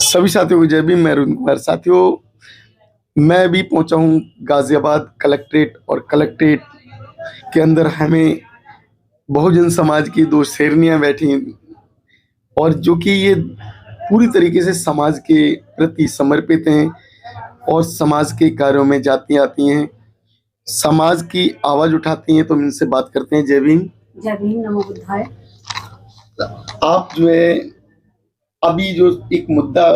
सभी साथियों को जय भीम। मैं अरुण कुमार। साथियों, मैं अभी पहुंचा हूं गाजियाबाद कलेक्ट्रेट, और कलेक्ट्रेट के अंदर हमें बहुजन समाज की दो शेरनियां बैठी, और जो कि ये पूरी तरीके से समाज के प्रति समर्पित हैं और समाज के कार्यों में जाती आती हैं, समाज की आवाज उठाती हैं। तो हम इनसे बात करते हैं। जय भीम। जय भीम, नमो बुद्धाय। आप जो है अभी जो एक मुद्दा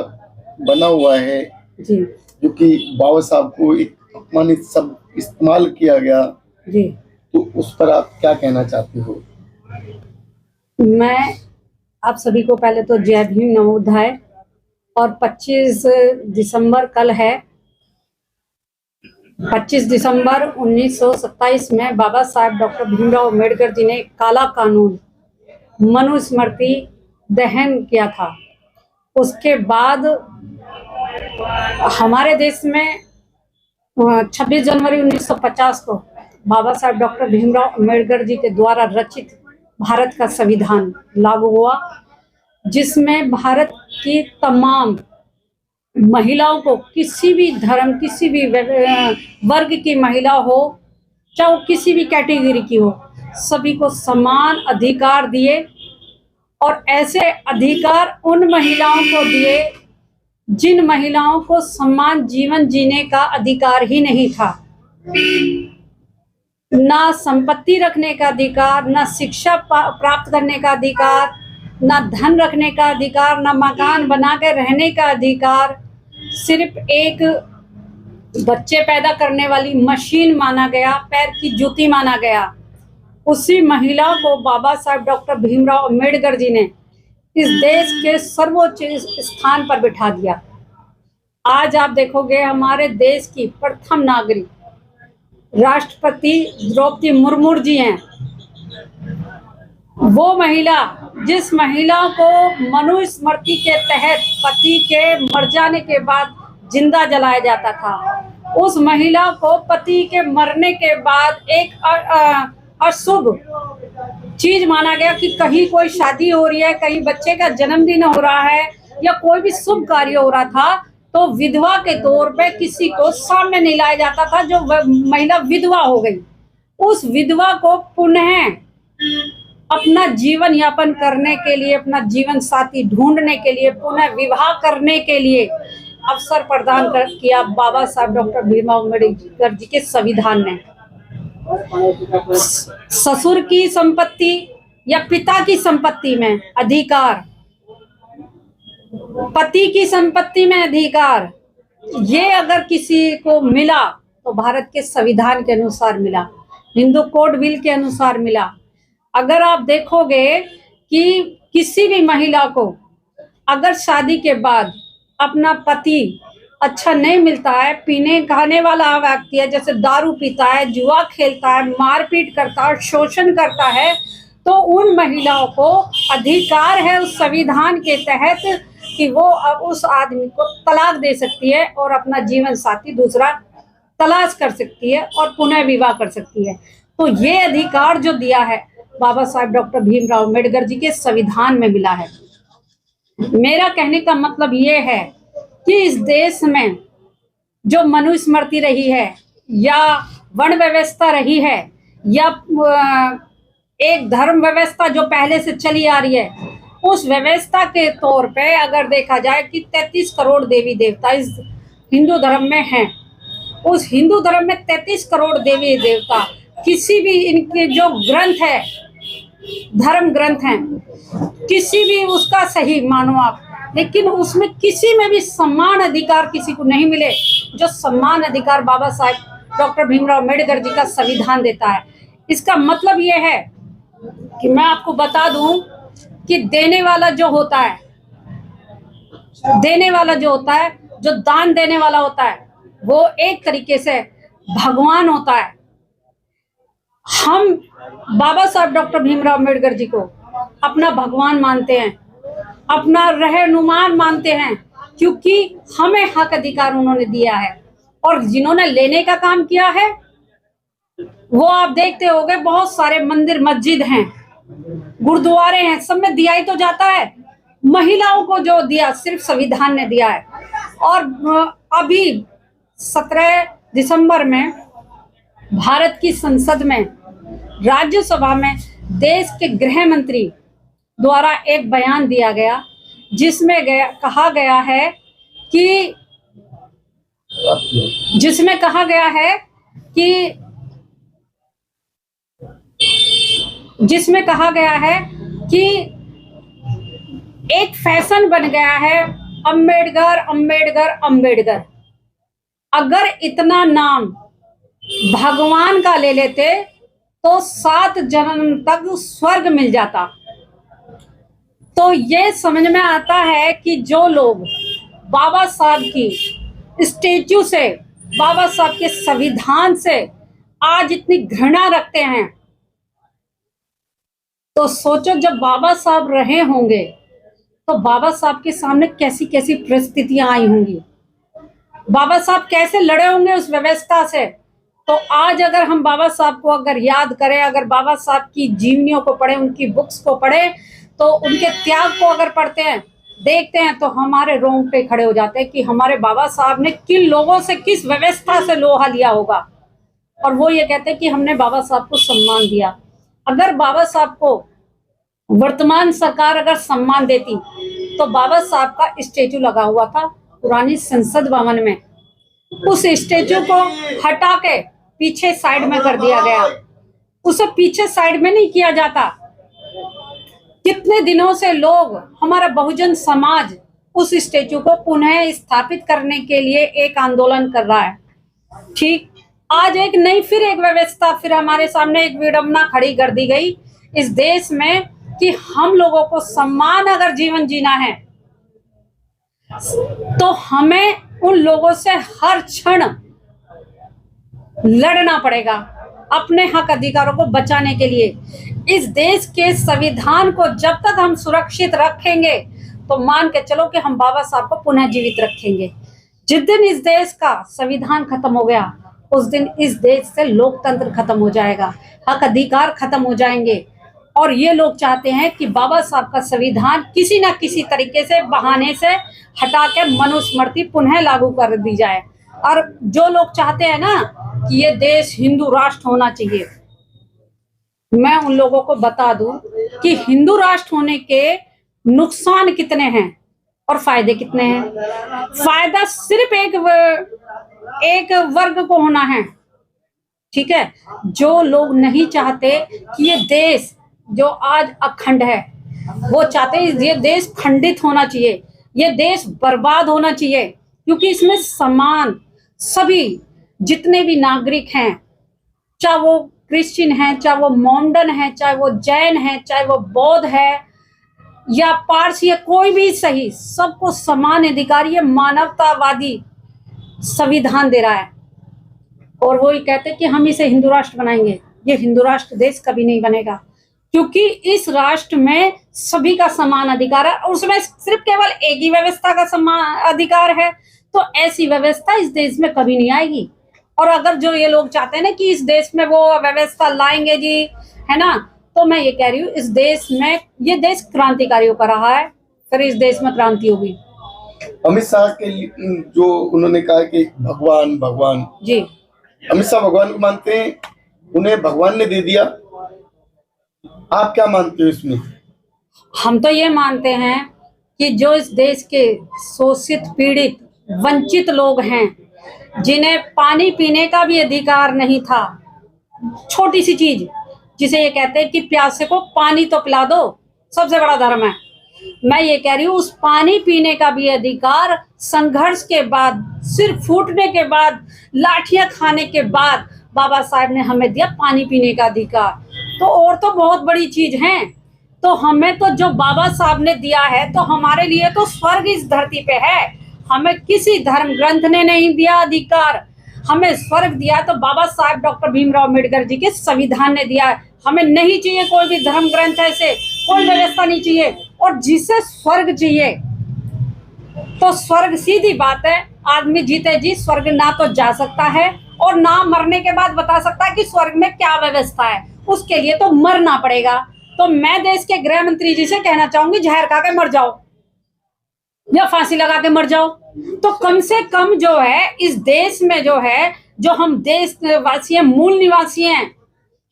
बना हुआ है जी, जो कि बाबा साहब को एक अपमानित शब्द इस्तेमाल किया गया जी, तो उस पर आप क्या कहना चाहते हो? मैं आप सभी को पहले तो जय भीम, नमो बुद्धाय। और 25 दिसंबर कल है। 25 दिसंबर 1927 में बाबा साहब डॉक्टर भीमराव अम्बेडकर जी ने काला कानून मनुस्मृति दहन किया था। उसके बाद हमारे देश में 26 जनवरी 1950 को बाबा साहब डॉक्टर भीमराव अम्बेडकर जी के द्वारा रचित भारत का संविधान लागू हुआ, जिसमें भारत की तमाम महिलाओं को, किसी भी धर्म, किसी भी वर्ग की महिला हो, चाहे वो किसी भी कैटेगरी की हो, सभी को समान अधिकार दिए। और ऐसे अधिकार उन महिलाओं को दिए जिन महिलाओं को समान जीवन जीने का अधिकार ही नहीं था। ना संपत्ति रखने का अधिकार, ना शिक्षा प्राप्त करने का अधिकार, ना धन रखने का अधिकार, ना मकान बना के रहने का अधिकार। सिर्फ एक बच्चे पैदा करने वाली मशीन माना गया, पैर की जूती माना गया। उसी महिला को बाबा साहब डॉक्टर भीमराव अम्बेडकर जी ने इस देश के सर्वोच्च स्थान पर बिठा दिया। आज आप देखोगे हमारे देश की प्रथम नागरिक राष्ट्रपति द्रौपदी मुर्मू जी हैं। वो महिला, जिस महिला को मनुस्मृति के तहत पति के मर जाने के बाद जिंदा जलाया जाता था, उस महिला को पति के मरने के बाद एक अशुभ चीज माना गया कि कहीं कोई शादी हो रही है, कहीं बच्चे का जन्मदिन हो रहा है, या कोई भी शुभ कार्य हो रहा था, तो विधवा के तौर पे किसी को सामने नहीं लाया जाता था। जो महिला विधवा हो गई, उस विधवा को पुनः अपना जीवन यापन करने के लिए, अपना जीवन साथी ढूंढने के लिए, पुनः विवाह करने के लिए अवसर प्रदान किया बाबा साहब डॉक्टर भीमराव अम्बेडकर जी के संविधान ने। ससुर की संपत्ति या पिता की संपत्ति में अधिकार, पति की संपत्ति में अधिकार, ये अगर किसी को मिला तो भारत के संविधान के अनुसार मिला, हिंदू कोड बिल के अनुसार मिला। अगर आप देखोगे कि किसी भी महिला को अगर शादी के बाद अपना पति अच्छा नहीं मिलता है, पीने खाने वाला व्यक्ति है, जैसे दारू पीता है, जुआ खेलता है, मारपीट करता है, शोषण करता है, तो उन महिलाओं को अधिकार है उस संविधान के तहत कि वो अब उस आदमी को तलाक दे सकती है और अपना जीवन साथी दूसरा तलाश कर सकती है और पुनः विवाह कर सकती है। तो ये अधिकार जो दिया है बाबा साहब डॉक्टर भीमराव अम्बेडकर जी के संविधान में मिला है। मेरा कहने का मतलब ये है कि इस देश में जो मनुस्मृति रही है, या वर्ण व्यवस्था रही है, या एक धर्म व्यवस्था जो पहले से चली आ रही है, उस व्यवस्था के तौर पे अगर देखा जाए कि 33 करोड़ देवी देवता इस हिंदू धर्म में हैं, उस हिंदू धर्म में 33 करोड़ देवी देवता, किसी भी इनके जो ग्रंथ है, धर्म ग्रंथ हैं, किसी भी उसका सही मानो आप, लेकिन उसमें किसी में भी समान अधिकार किसी को नहीं मिले जो समान अधिकार बाबा साहब डॉक्टर भीमराव अम्बेडकर जी का संविधान देता है। इसका मतलब ये है कि मैं आपको बता दूं कि देने वाला जो होता है, जो दान देने वाला होता है, वो एक तरीके से भगवान होता है। हम बाबा साहब डॉक्टर भीमराव अम्बेडकर जी को अपना भगवान मानते हैं, अपना रहनुमान मानते हैं, क्योंकि हमें हक अधिकार उन्होंने दिया है। और जिन्होंने लेने का काम किया है, वो आप देखते होंगे बहुत सारे मंदिर मस्जिद हैं, गुरुद्वारे हैं, सब में दिया ही तो जाता है। महिलाओं को जो दिया सिर्फ संविधान ने दिया है। और अभी 17 दिसंबर में भारत की संसद में, राज्यसभा में देश के गृह मंत्री द्वारा एक बयान दिया गया, जिसमें कहा गया है कि एक फैशन बन गया है अंबेडकर अंबेडकर अंबेडकर। अगर इतना नाम भगवान का ले लेते तो 7 जन्म तक स्वर्ग मिल जाता। तो ये समझ में आता है कि जो लोग बाबा साहब की स्टैच्यू से, बाबा साहब के संविधान से आज इतनी घृणा रखते हैं, तो सोचो जब बाबा साहब रहे होंगे तो बाबा साहब के सामने कैसी कैसी परिस्थितियां आई होंगी, बाबा साहब कैसे लड़े होंगे उस व्यवस्था से। तो आज अगर हम बाबा साहब को अगर याद करें, अगर बाबा साहब की जीवनियों को पढ़ें, उनकी बुक्स को पढ़ें, तो उनके त्याग को अगर पढ़ते हैं, देखते हैं, तो हमारे रोंगटे खड़े हो जाते हैं कि हमारे बाबा साहब ने किन लोगों से, किस व्यवस्था से लोहा लिया होगा। और वो ये कहते हैं कि हमने बाबा साहब को सम्मान दिया। अगर बाबा साहब को वर्तमान सरकार अगर सम्मान देती तो बाबा साहब का स्टेचू लगा हुआ था पुरानी संसद भवन में, उस स्टेचू को हटा के पीछे साइड में कर दिया गया। उसे पीछे साइड में नहीं किया जाता। कितने दिनों से लोग, हमारा बहुजन समाज उस स्टेचू को पुनः स्थापित करने के लिए एक आंदोलन कर रहा है। ठीक, आज एक नई फिर एक व्यवस्था, फिर हमारे सामने एक विडंबना खड़ी कर दी गई इस देश में कि हम लोगों को सम्मान अगर जीवन जीना है तो हमें उन लोगों से हर क्षण लड़ना पड़ेगा अपने हक अधिकारों को बचाने के लिए। इस देश के संविधान को जब तक हम सुरक्षित रखेंगे तो मान के चलो कि हम बाबा साहब को पुनः जीवित रखेंगे। जिस दिन इस देश का संविधान खत्म हो गया, उस दिन इस देश से लोकतंत्र खत्म हो जाएगा, हक अधिकार खत्म हो जाएंगे। और ये लोग चाहते हैं कि बाबा साहब का संविधान किसी ना किसी तरीके से, बहाने से हटा के मनुस्मृति पुनः लागू कर दी जाए। और जो लोग चाहते हैं ना कि ये देश हिंदू राष्ट्र होना चाहिए, मैं उन लोगों को बता दूं कि हिंदू राष्ट्र होने के नुकसान कितने हैं और फायदे कितने हैं। फायदा सिर्फ एक वर्ग को होना है, ठीक है। जो लोग नहीं चाहते कि ये देश जो आज अखंड है, वो चाहते हैं ये देश खंडित होना चाहिए, ये देश बर्बाद होना चाहिए, क्योंकि इसमें समान सभी जितने भी नागरिक हैं, चाहे वो क्रिश्चियन है, चाहे वो मोमडन है, चाहे वो जैन है, चाहे वो बौद्ध है या पारसी है, कोई भी सही, सबको समान अधिकार ये मानवतावादी संविधान दे रहा है। और वो ये कहते हैं कि हम इसे हिंदू राष्ट्र बनाएंगे। ये हिंदू राष्ट्र देश कभी नहीं बनेगा, क्योंकि इस राष्ट्र में सभी का समान अधिकार है और उसमें सिर्फ केवल एक ही व्यवस्था का समान अधिकार है। तो ऐसी व्यवस्था इस देश में कभी नहीं आएगी। और अगर जो ये लोग चाहते हैं ना कि इस देश में वो व्यवस्था लाएंगे जी, है ना, तो मैं ये कह रही हूँ, इस देश में, ये देश क्रांतिकारियों का रहा है, फिर इस देश में क्रांति होगी। अमित शाह के जो उन्होंने कहा कि भगवान भगवान जी, अमित शाह भगवान को मानते हैं, उन्हें भगवान ने दे दिया। आप क्या मानते हो इसमें? हम तो ये मानते हैं कि जो इस देश के शोषित, पीड़ित, वंचित लोग हैं, जिन्हें पानी पीने का भी अधिकार नहीं था, छोटी सी चीज जिसे ये कहते हैं कि प्यासे को पानी तो पिला दो, सबसे बड़ा धर्म है। मैं ये कह रही हूँ, उस पानी पीने का भी अधिकार संघर्ष के बाद, सिर फूटने के बाद, लाठियां खाने के बाद बाबा साहब ने हमें दिया पानी पीने का अधिकार। तो और तो बहुत बड़ी चीज है। तो हमें तो जो बाबा साहब ने दिया है, तो हमारे लिए तो स्वर्ग इस धरती पे है। हमें किसी धर्म ग्रंथ ने नहीं दिया अधिकार, हमें स्वर्ग दिया तो बाबा साहब डॉक्टर भीमराव अम्बेडकर जी के संविधान ने दिया है। हमें नहीं चाहिए कोई भी धर्म ग्रंथ, ऐसे कोई व्यवस्था नहीं चाहिए। और जिसे स्वर्ग चाहिए, तो स्वर्ग सीधी बात है, आदमी जीते जी स्वर्ग ना तो जा सकता है और ना मरने के बाद बता सकता है कि स्वर्ग में क्या व्यवस्था है। उसके लिए तो मरना पड़ेगा। तो मैं देश के गृह मंत्री जी से कहना चाहूंगी, जहर खा के मर जाओ। या फांसी लगा के मर जाओ। तो कम से कम जो है इस देश में जो है, जो हम देशवासी हैं, मूल निवासी हैं,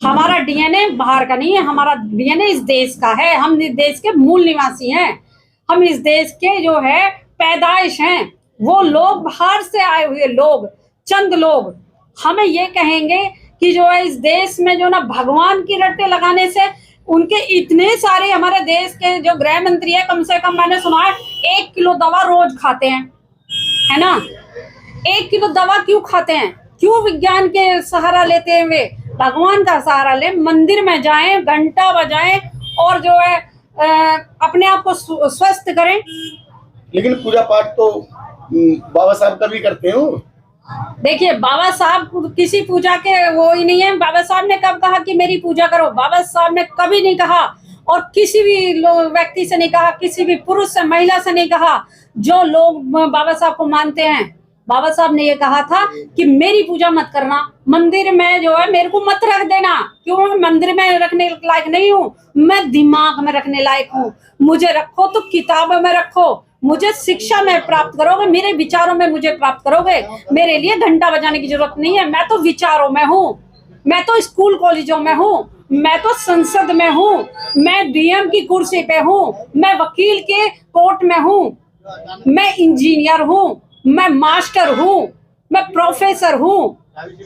हमारा डीएनए बाहर का नहीं है, हमारा डीएनए इस देश का है। हम इस देश के मूल निवासी हैं, हम इस देश के जो है पैदाइश हैं। वो लोग बाहर से आए हुए लोग, चंद लोग हमें ये कहेंगे कि जो है इस देश में जो ना भगवान की रट्टे लगाने से उनके इतने सारे, हमारे देश के जो गृह मंत्री है, कम से कम मैंने सुना है 1 किलो दवा रोज खाते हैं, है ना। 1 किलो दवा क्यों खाते हैं? क्यों विज्ञान के सहारा लेते हैं? वे भगवान का सहारा ले, मंदिर में जाएं, घंटा बजाएं और जो है अपने आप को स्वस्थ करें। लेकिन पूजा पाठ तो बाबा साहब का भी करते हो। देखिए, बाबा साहब किसी पूजा के वो ही नहीं है। बाबा साहब ने कब कहा कि मेरी पूजा करो? बाबा साहब ने कभी नहीं कहा, और किसी भी व्यक्ति से नहीं कहा, किसी भी पुरुष से, महिला से नहीं कहा। जो लोग बाबा साहब को मानते हैं, बाबा साहब ने ये कहा था कि मेरी पूजा मत करना, मंदिर में जो है मेरे को मत रख देना। क्यों? मैं मंदिर में रखने लायक नहीं हूँ, मैं दिमाग में रखने लायक हूँ। मुझे रखो तो किताबों में रखो, मुझे शिक्षा में प्राप्त करोगे, मेरे विचारों में मुझे प्राप्त करोगे। मेरे लिए घंटा बजाने की जरूरत नहीं है, मैं तो विचारों में हूँ, मैं तो स्कूल कॉलेजों में हूँ, मैं तो संसद में हूँ, मैं डीएम की कुर्सी पे हूँ, मैं वकील के कोर्ट में हूँ, मैं इंजीनियर हूँ, मैं मास्टर हूँ, मैं प्रोफेसर हूँ,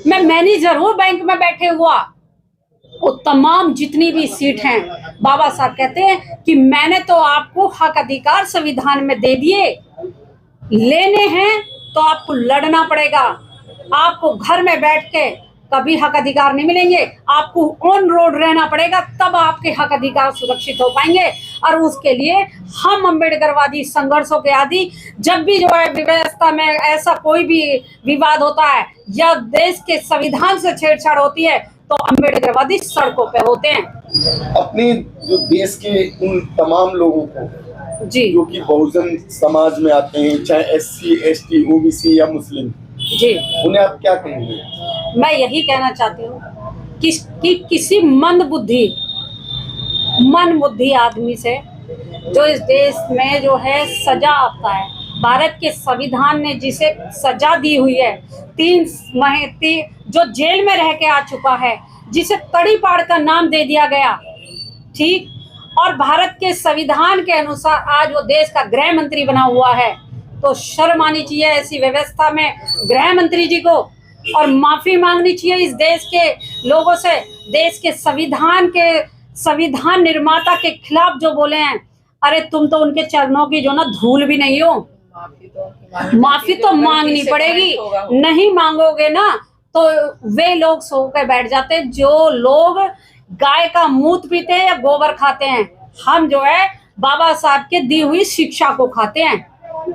मैं मैनेजर हूँ बैंक में बैठे हुआ। वो तमाम जितनी भी सीट हैं, बाबा साहब कहते हैं कि मैंने तो आपको हक अधिकार संविधान में दे दिए, लेने हैं तो आपको लड़ना पड़ेगा। आपको घर में बैठ के कभी हक अधिकार नहीं मिलेंगे, आपको ऑन रोड रहना पड़ेगा, तब आपके हक अधिकार सुरक्षित हो पाएंगे। और उसके लिए हम अम्बेडकरवादी संघर्षों के आदि, जब भी जो है व्यवस्था में ऐसा कोई भी विवाद होता है या देश के संविधान से छेड़छाड़ होती है, तो अम्बेडकरवादी सड़कों पे होते हैं। अपने जो देश के उन तमाम लोगों को जी जो कि बहुजन समाज में आते हैं, चाहे SC ST OBC या मुस्लिम, जी, उन्हें आप क्या कहेंगे? मैं यही कहना चाहती हूँ कि किसी मंद बुद्धि आदमी से जो इस देश में जो है सजा आता है, भारत के संविधान ने जिसे सजा दी हुई है, 3 महीने जो जेल में रह के आ चुका है, जिसे तड़ीपाड़ का नाम दे दिया गया, ठीक, और भारत के संविधान के अनुसार आज वो देश का गृह मंत्री बना हुआ है, तो शर्म आनी चाहिए ऐसी व्यवस्था में गृह मंत्री जी को, और माफी मांगनी चाहिए इस देश के लोगों से। देश के संविधान निर्माता के खिलाफ जो बोले हैं, अरे तुम तो उनके चरणों की जो ना धूल भी नहीं हो। माफी तो मांगनी पड़ेगी, नहीं मांगोगे ना तो वे लोग सो के बैठ जाते जो लोग गाय का मूत्र पीते हैं या गोबर खाते हैं। हम जो है बाबा साहब के दी हुई शिक्षा को खाते हैं,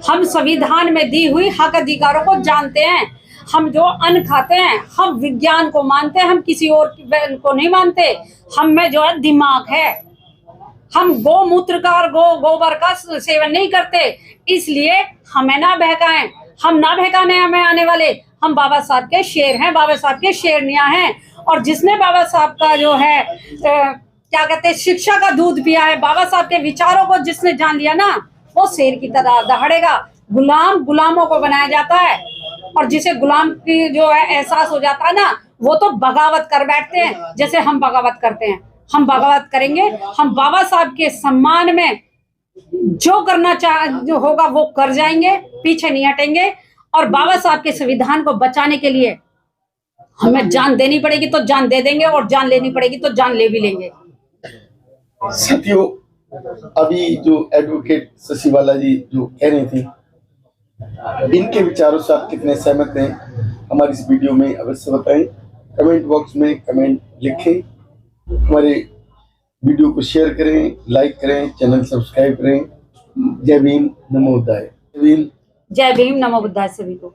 हम संविधान में दी हुई हक अधिकारों को जानते हैं, हम जो अन्न खाते हैं, हम विज्ञान को मानते हैं, हम किसी और को नहीं मानते। हम में जो है दिमाग है, हम गोमूत्र का और गोबर का सेवन नहीं करते, इसलिए हमें ना बहकाएं, हम ना बहकाने हमें आने वाले। हम बाबा साहब के शेर हैं, बाबा साहब के शेरनियां हैं, और जिसने बाबा साहब का जो है क्या कहते हैं शिक्षा का दूध पिया है, बाबा साहब के विचारों को जिसने जान लिया ना, वो शेर की तरह दहाड़ेगा। गुलामों को बनाया जाता है, और जिसे गुलाम की जो है एहसास हो जाता है ना, वो तो बगावत कर बैठते हैं, जैसे हम बगावत करते हैं। हम बगावत करेंगे, हम बाबा साहब के सम्मान में जो करना जो होगा वो कर जाएंगे, पीछे नहीं हटेंगे। और बाबा साहब के संविधान को बचाने के लिए हमें जान देनी पड़ेगी तो जान दे देंगे, और जान लेनी पड़ेगी तो जान ले भी लेंगे। साथियों, अभी जो एडवोकेट शशिबाला जी जो कह रही थी, इनके विचारों से आप कितने सहमत हैं, हमारी इस वीडियो में अवश्य बताएं। कमेंट बॉक्स में कमेंट लिखें, हमारे वीडियो को शेयर करें, लाइक करें, चैनल सब्सक्राइब करें। जय भीम, नमो बुद्धाय। जय भीम, नमो बुद्धाय सभी को।